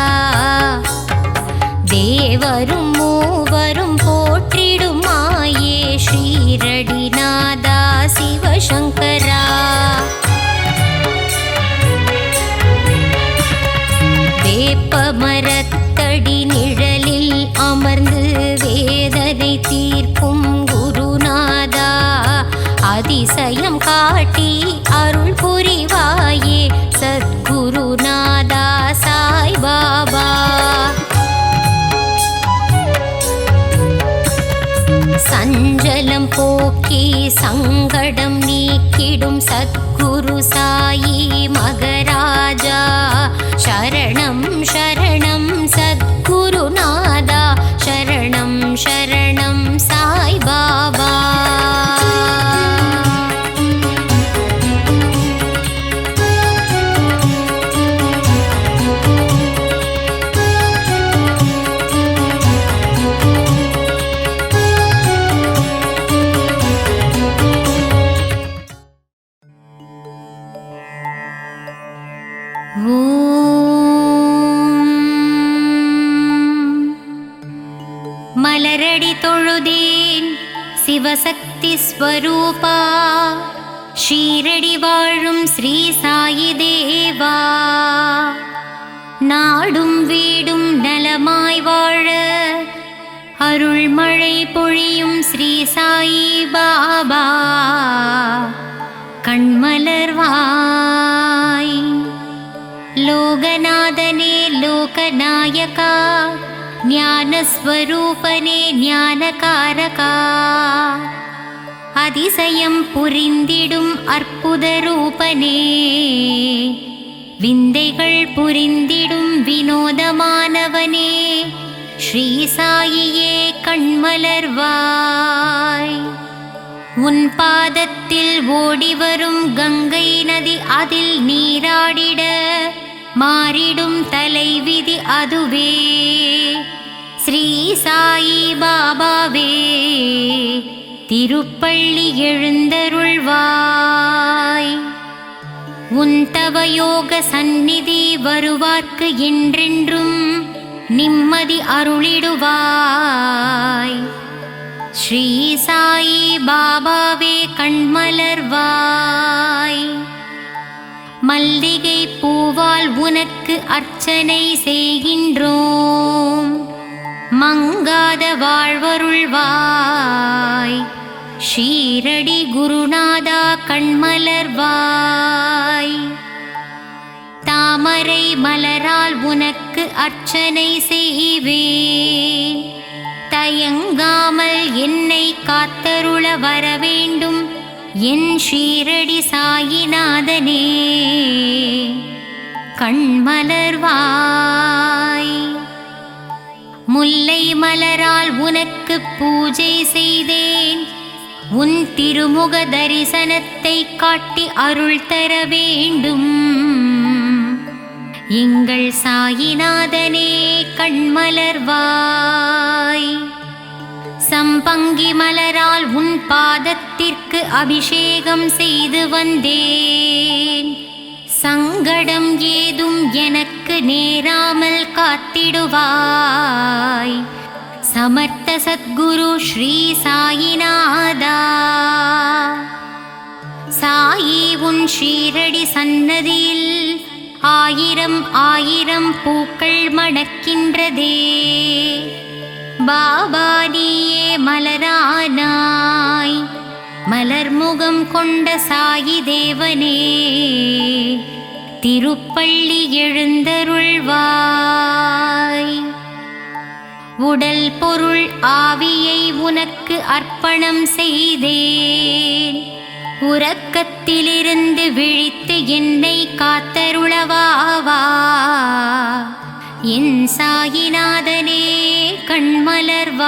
தேவரும் மூவரும் போற்றிடும் மாயே ஷீரடிநாதா சிவசங்கரா. வேப்பமரத்தடி நிழலில் அமர்ந்து வேதனை தீர்க்கும் குருநாதா. அதிசயம் காட்டி அருள் புரிவாயே சத்குருநாதா சாய்பாபா. சஞ்சலம் போக்கி சங்கடம் நீக்கிடும் சத்குரு சாயி மகராஜா. சரணம் சரணம் சத்குருநாதா, சரணம் சரணம் சாய்பாபா. மலரடி தொழுதேன் சிவசக்தி ஸ்வரூபா. ஷீரடி வாழும் ஸ்ரீ சாயி தேவா. நாடும் வீடும் நலமாய் வாழ அருள்மழை பொழியும் ஸ்ரீ சாயி பாபா. கண்மலர்வாய் லோகநாதனே லோகநாயகா. ஞானஸ்வரூபனே ஞானகாரகா. அதிசயம் புரிந்திடும் அற்புத ரூபனே. விந்தைகள் புரிந்திடும் வினோதமானவனே. ஸ்ரீ சாயியே கண்மலர்வாய். உன் பாதத்தில் ஓடிவரும் கங்கை நதி அதில் நீராடிட மாறிடும் தலைவிதி அதுவே. ஸ்ரீ சாயி பாபாவே திருப்பள்ளி எழுந்தருள்வாய். உன் தவயோக சந்நிதி வருவார்க்கு என்றென்றும் நிம்மதி அருளிடுவாய். ஸ்ரீ சாயி பாபாவே கண்மலர்வாய். மல்லிகை பூவால் உனக்கு அர்ச்சனை செய்கின்றோம். மங்காத வாழ்வருள்வாய். ஷீரடி குருநாதா கண்மலர்வாய். தாமரை மலரால் உனக்கு அர்ச்சனை செய்வேன். தயங்காமல் என்னை காத்தருள வரவேண்டும் என் ஷீரடி சாயிநாதனே கண்மலர்வாய். முல்லை மலரால் உனக்கு பூஜை செய்தேன். உன் திருமுக தரிசனத்தை காட்டி அருள் தர வேண்டும் எங்கள் சாயிநாதனே கண்மலர்வாய். சம்பங்கி மலரால் உன் பாதத்திற்கு அபிஷேகம் செய்து வந்தேன். சங்கடம் ஏதும் எனக்கு நேராமல் காத்திடுவாய். சமர்த்த சத்குரு ஸ்ரீ சாயிநாதா. சாயி உன் ஷீரடி சன்னதியில் ஆயிரம் ஆயிரம் பூக்கள் மணக்கின்றதே. பாபா நீயே மலரானாய். மலர்முகம் கொண்ட சாயி தேவனே திருப்பள்ளி எழுந்தருள்வாய். உடல் பொருள் ஆவியை உனக்கு அர்ப்பணம் செய்தேன். உறக்கத்திலிருந்து விழித்து என்னை காத்தருளவாவா என் சாயிநாதனே கண்மலர்வாய்.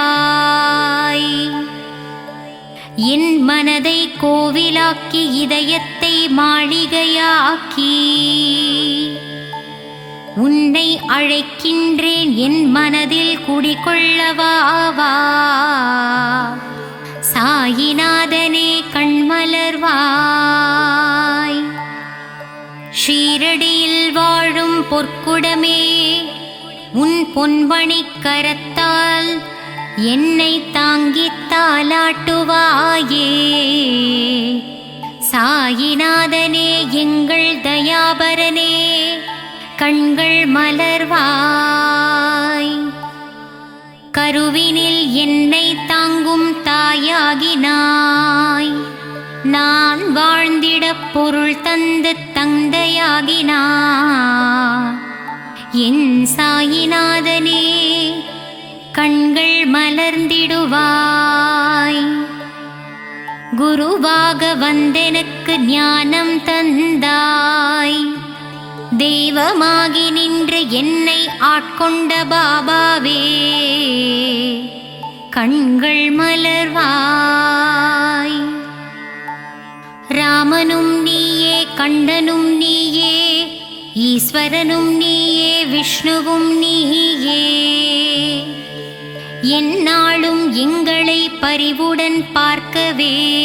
என் மனதை கோவிலாக்கி இதயத்தை மாளிகையாக்கி உன்னை அழைக்கின்றேன் என் மனதில் குடிகொள்ளவாவா. சாயிநாதனே கண்மலர்வாய். ஷீரடியில் வாழும் பொற்குடமே உன் பொன்மணிக் கரத்தால் என்னை தாங்கித் தாலாட்டுவாயே. சாயிநாதனே எங்கள் தயாபரனே கண்கள் மலர்வாய். கருவினில் என்னை தாங்கும் தாயாகினாய். நான் வாழ்ந்திடப் பொருள் தந்து தந்தையாகினாய். என் சாயிநாதனே கண்கள் மலர்ந்திடுவாய். குருவாக வந்தெனக்கு ஞானம் தந்தாய். தெய்வமாகி நின்று என்னை ஆட்கொண்ட பாபாவே கண்கள் மலர்வாய். ராமனும் நீயே, கண்டனும் நீயே, ஈஸ்வரனும் நீயே, விஷ்ணுவும் நீயே. எந்நாளும் எங்களை பரிவுடன் பார்க்கவே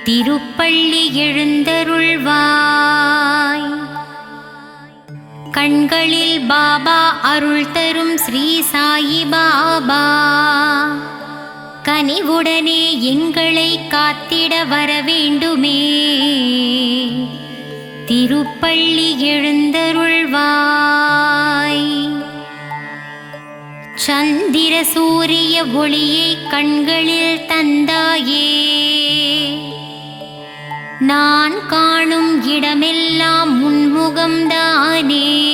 திருப்பள்ளி எழுந்தருள்வாய். கண்களில் பாபா அருள் தரும் ஸ்ரீ சாயி பாபா கனிவுடனே எங்களை காத்திட வரவேண்டுமே. திருப்பள்ளி எழுந்தருள்வாய். சந்திர சூரிய ஒளியை கண்களில் தந்தாயே. நான் காணும் இடமெல்லாம் உன்முகம்தானே.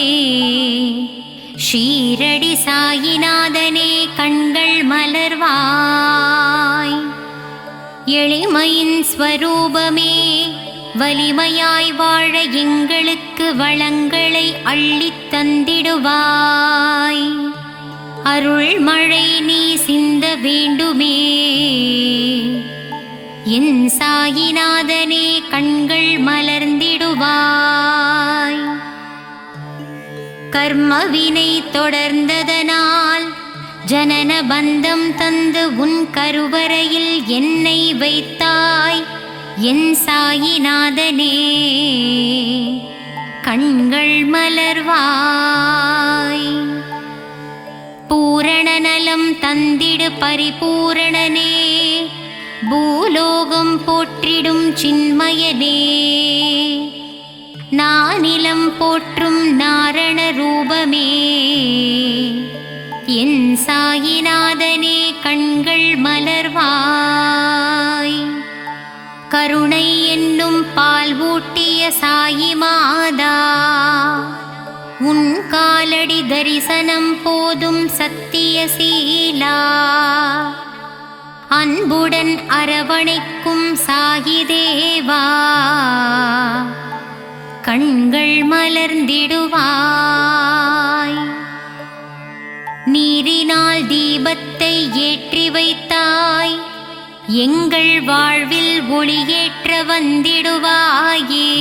ஷீரடி சாயிநாதனே கண்கள் மலர்வாய். எளிமையின் ஸ்வரூபமே வலிமையாய் வாழ எங்களுக்கு வளங்களை அள்ளித் தந்திடுவாய். அருள் மழை நீ சிந்த வேண்டுமே. என் சாயிநாதனே கண்கள் மலர்ந்திடுவாய். கர்மவினை தொடர்ந்ததனால் ஜனன பந்தம் தந்து உன் கருவறையில் என்னை வைத்தாய். என் சாயிநாதனே கண்கள் மலர்வாய். பூரண நலம் தந்திடு பரிபூரணனே. பூலோகம் போற்றிடும் சின்மயனே. நானிலம் போற்றும் நாரண ரூபமே. என் சாயிநாதனே கண்கள் மலர்வாய். கருணை என்னும் பால் ஊட்டிய சாயி மாதா உன் காலடி தரிசனம் போதும் சத்தியசீலா. அன்புடன் அரவணைக்கும் சாயி தேவா கண்கள் மலர்ந்திடுவாய். நீரினால் தீபத்தை ஏற்றி வைத்தாய். எங்கள் வாழ்வில் ஒளியேற்ற வந்திடுவாயே.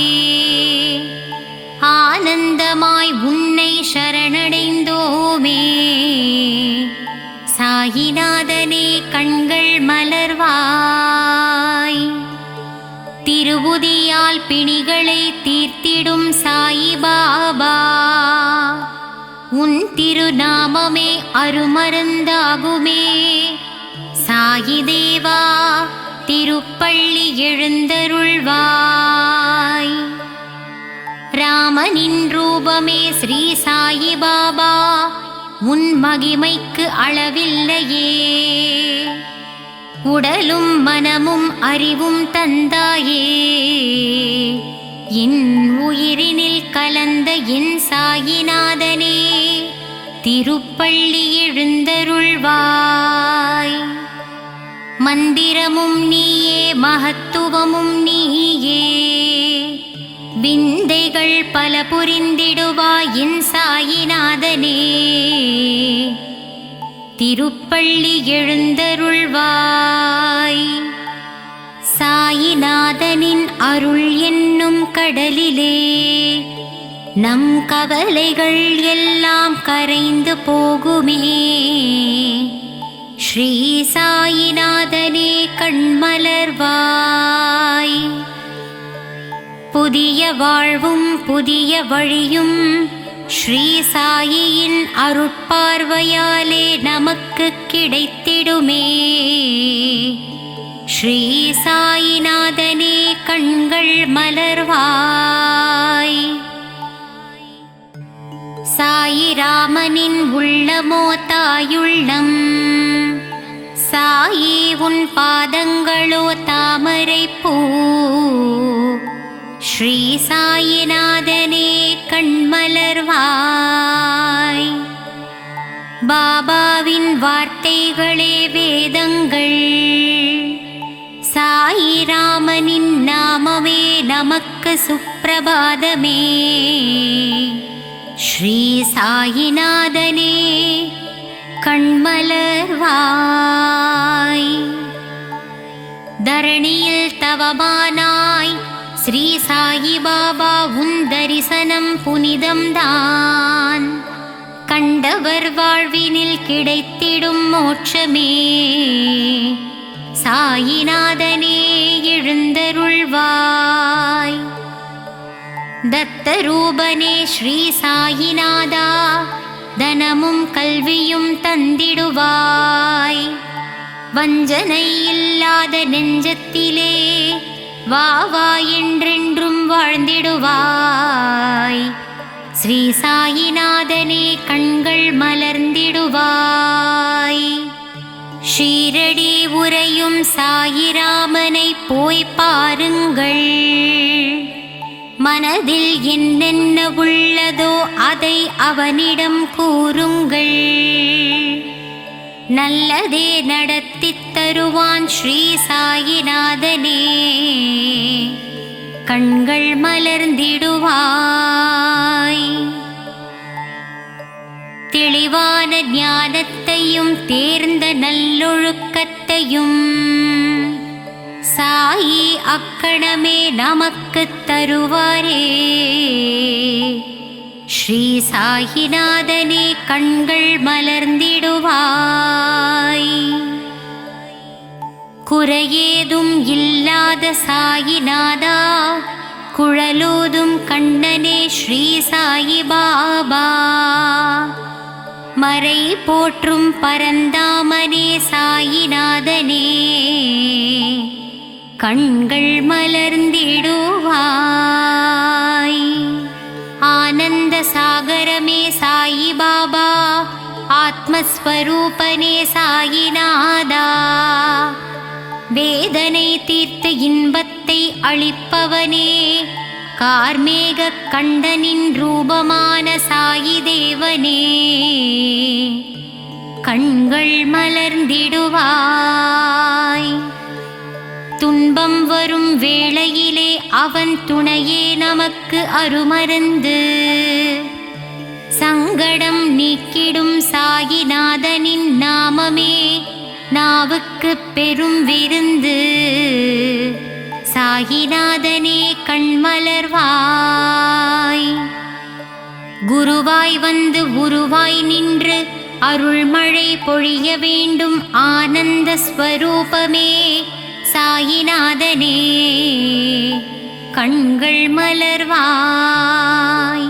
ஆனந்தமாய் உன்னை சரணடைந்தோமே. சாயிநாதனே கண்கள் மலர்வாய். திருவுதியால் பிணிகளை தீர்த்திடும் சாயி பாபா உன் திருநாமமே அருமருந்தாகுமே. சாயி தேவா திருப்பள்ளி எழுந்தருள்வாய். ராமனின் ரூபமே ஸ்ரீ சாயி பாபா உன் மகிமைக்கு அளவில்லையே. உடலும் மனமும் அறிவும் தந்தாயே. என் உயிரினில் கலந்த என் சாயிநாதனே திருப்பள்ளி எழுந்தருள்வாய். மந்திரமும் நீயே, மகத்துவமும் நீயே. விந்தைகள் பல புரிந்திடுவாய் என் சாயிநாதனே. திருப்பள்ளி எழுந்தருள்வாய். சாயிநாதனின் அருள் என்னும் கடலிலே நம் கவலைகள் எல்லாம் கரைந்து போகுமே. ஸ்ரீ சாயிநாதனே கண்மலர்வாய். புதிய வாழ்வும் புதிய வழியும் ஸ்ரீ சாயியின் அருட்பார்வையாலே நமக்கு கிடைத்திடுமே. ஸ்ரீ சாயிநாதனே கண்கள் மலர்வாய். சாயிராமனின் உள்ளமோ தாயுள்ளம், சாயி உன் பாதங்களோ தாமரை பூ. ஸ்ரீ சாயிநாதனே கண்மலர்வாய். பாபாவின் வார்த்தைகளே வேதங்கள், சாயிராமனின் நாமமே நமக்கு சுப்பிரபாதமே. ஸ்ரீ சாயிநாதனே கண்மலர்வாய். தரணியில் தவமானாய் ஸ்ரீ சாயி பாபா, உன் தரிசனம் புனிதம்தான். கண்டவர் வாழ்வினில் கிடைத்திடும் மோட்சமே. சாயிநாதனே எழுந்தருள்வாய். தத்தரூபனே ஸ்ரீ சாயிநாதா, தனமும் கல்வியும் தந்திடுவாய். வஞ்சனை இல்லாத நெஞ்சத்திலே வா வா என்றென்றும் வாழ்ந்திடுவாய். ஸ்ரீ சாயிநாதனே கண்கள் மலர்ந்திடுவாய். ஷீரடி உறையும் சாயிராமனை போய் பாருங்கள். மனதில் என்னென்ன உள்ளதோ அதை அவனிடம் கூறுங்கள். நல்லதே நடத்தித் தருவான் ஸ்ரீ சாயிநாதனே. கண்கள் மலர்ந்திடுவாய். தெளிவான ஞானத்தையும் தேர்ந்த நல்லொழுக்கத்தையும் சாயி அக்கணமே நமக்கு தருவாரே. ஸ்ரீ சாயிநாதனே கண்கள் மலர்ந்திடுவாய். குறையேதும் இல்லாத சாயிநாதா, குழலூதும் கண்ணனே ஸ்ரீ சாயி பாபா. மறை போற்றும் பரந்தாமனே சாயிநாதனே, கண்கள் மலர்ந்திடுவாய். ஆனந்த சாகரமே சாயி பாபா, ஆத்மஸ்வரூபனே சாயிநாதா. வேதனை தீர்த்து இன்பத்தை அளிப்பவனே, கார்மேக கண்டனின் ரூபமான சாயி தேவனே. கண்கள் மலர்ந்திடுவாய். துன்பம் வரும் வேளையிலே அவன் துணையே நமக்கு அருமருந்து. சங்கடம் நீக்கிடும் சாயிநாதனின் நாமமே நாவுக்கு பெரும் விருந்து. சாயிநாதனே கண்மலர்வாய். குருவாய் வந்து உருவாய் நின்று அருள்மழை பொழிய வேண்டும் ஆனந்த ஸ்வரூபமே சாயிநாதனே. கண்கள் மலர்வாய்.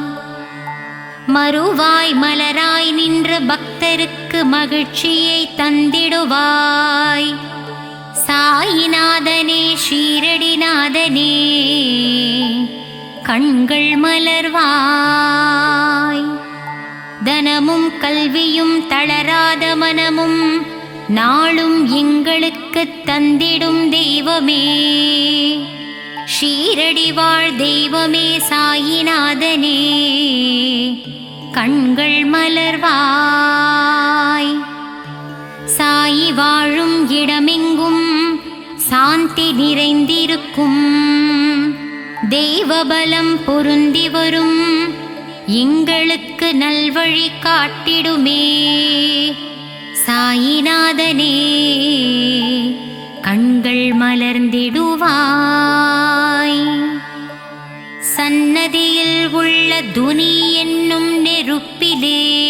மறுவாய் மலராய் நின்ற பக்தருக்கு மகிழ்ச்சியை தந்திடுவாய். சாயிநாதனே ஷீரடிநாதனே, கண்கள் மலர்வாய். தனமும் கல்வியும் தளராத மனமும் நாளும் எங்களுக்கு தந்திடும் தெய்வமே. ஷீரடி வாழ் தெய்வமே சாயிநாதனே, கண்கள் மலர்வாய். சாயி வாழும் இடமெங்கும் சாந்தி நிறைந்திருக்கும். தெய்வபலம் பொருந்தி வரும் எங்களுக்கு நல்வழி காட்டிடுமே. சாயிநாதனே கண்கள் மலர்ந்திடுவாய். சன்னதியில் உள்ள துனி என்னும் நெருப்பிலே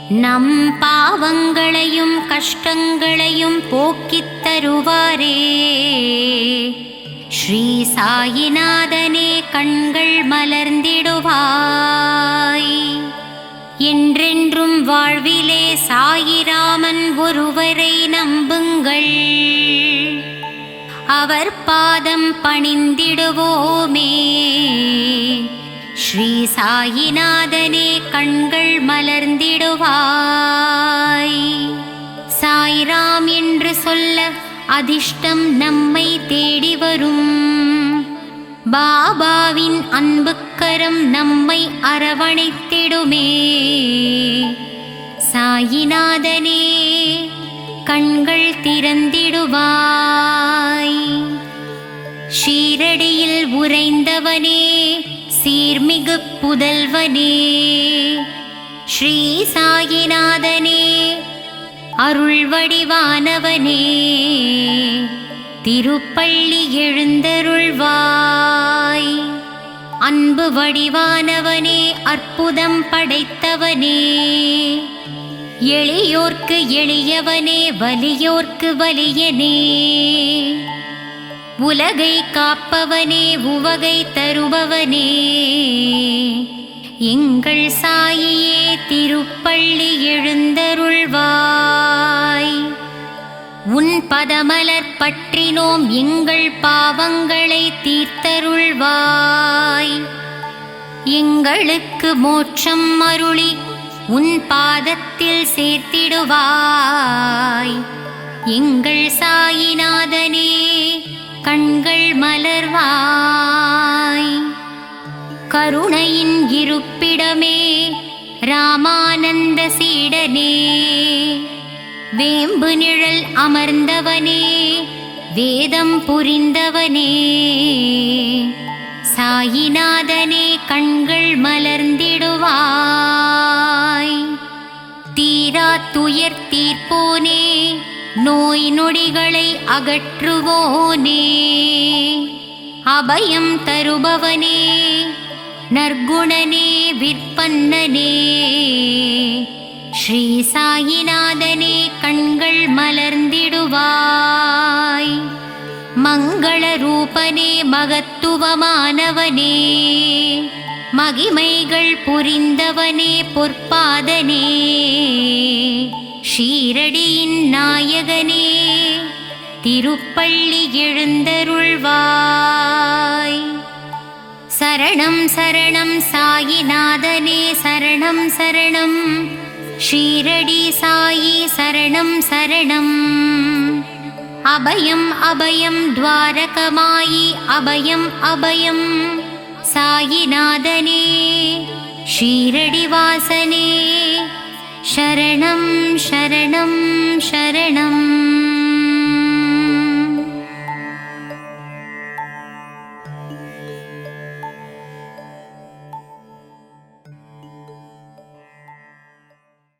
நம் பாவங்களையும் கஷ்டங்களையும் போக்கித் தருவாரே. ஸ்ரீ சாயிநாதனே கண்கள் மலர்ந்திடுவாய். என்றென்றும் வாழ்விலே சாயிராமன் ஒருவரை நம்புங்கள். அவர் பாதம் பணிந்திடுவோமே. ஸ்ரீ சாயிநாதனே கண்கள் மலர்ந்திடுவாய். சாய்ராம் என்று சொல்ல அதிர்ஷ்டம் நம்மை தேடி வரும். பாபாவின் அன்புக்கரம் நம்மை அரவணைத்திடுமே. சாயிநாதனே கண்கள் திறந்திடுவாய். ஷீரடியில் உறைந்தவனே சீர்மிகு புதல்வனே. ஸ்ரீ சாயிநாதனே அருள் வடிவானவனே. திருப்பள்ளி எழுந்தருள்வாய். அன்பு வடிவானவனே அற்புதம் படைத்தவனே. எளியோர்க்கு எளியவனே வலியோர்க்கு வலியனே. உலகை காப்பவனே உவகை தருபவனே. எங்கள் சாயியே திருப்பள்ளி எழுந்தருள்வாய். உன் பதமலர் பற்றினோம் எங்கள் பாவங்களை தீர்த்தருள்வாய். எங்களுக்கு மோட்சம் அருளி உன் பாதத்தில் சேர்த்திடுவாய். எங்கள் சாயிநாதனே கண்கள் மலர்வாய். கருணையின் இருப்பிடமே ராமானந்த சீடனே. வேம்பு நிழல் அமர்ந்தவனே வேதம் புரிந்தவனே. சாயிநாதனே கண்கள் மலர்ந்திடுவாய். தீரா துயர் தீர்ப்போனே நோய் நொடிகளை அகற்றுவோனே. அபயம் தருபவனே நற்குணனே விற்பன்னனே. ஸ்ரீ சாயிநாதனே கண்கள் மலர்ந்திடுவாய். மங்கள ரூபனே மகத்துவமானவனே. மகிமைகள் புரிந்தவனே பொற்பாதனே. ஷீரடியின் நாயகனே திருப்பள்ளி எழுந்தருள்வாய். சரணம் சரணம் சாயிநாதனே சரணம் சரணம். ஷீரடி சாயி சரணம் சரணம். அபயம் அபயம் துவாரகமாயி அபயம் அபயம். சாயிநாதனே ஷீரடி வாசனே சரணம் சரணம் சரணம்.